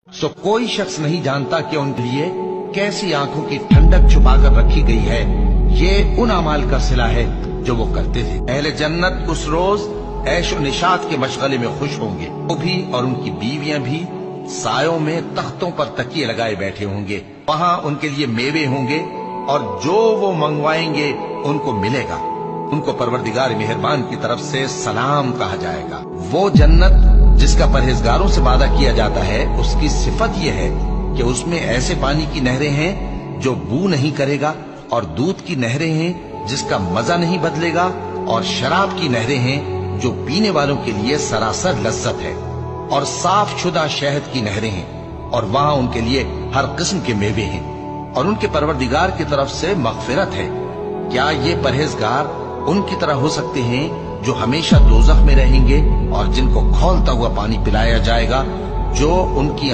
सो कोई शख्स नहीं जानता कि उनके लिए कैसी आंखों की ठंडक छुपाकर रखी गई है। ये उन अमाल का सिला है जो वो करते थे। अहले जन्नत उस रोज ऐशो निशात के मशगले में खुश होंगे। वो भी और उनकी बीवियां भी सायों में तख्तों पर तकिए लगाए बैठे होंगे। वहां उनके लिए मेवे होंगे और जो वो मंगवाएंगे उनको मिलेगा। उनको परवरदिगार मेहरबान की तरफ से सलाम कहा जाएगा। वो जन्नत जिसका परहेजगारों से वादा किया जाता है, उसकी सिफत यह है कि उसमें ऐसे पानी की नहरें हैं जो बू नहीं करेगा, और दूध की नहरें हैं जिसका मजा नहीं बदलेगा, और शराब की नहरें हैं जो पीने वालों के लिए सरासर लज्जत है, और साफ शुदा शहद की नहरें हैं, और वहां उनके लिए हर किस्म के मेवे हैं, और उनके परवरदिगार की तरफ से मगफिरत है। क्या ये परहेजगार उनकी तरह हो सकते हैं जो हमेशा दोज़ख में रहेंगे और जिनको खौलता हुआ पानी पिलाया जाएगा, जो उनकी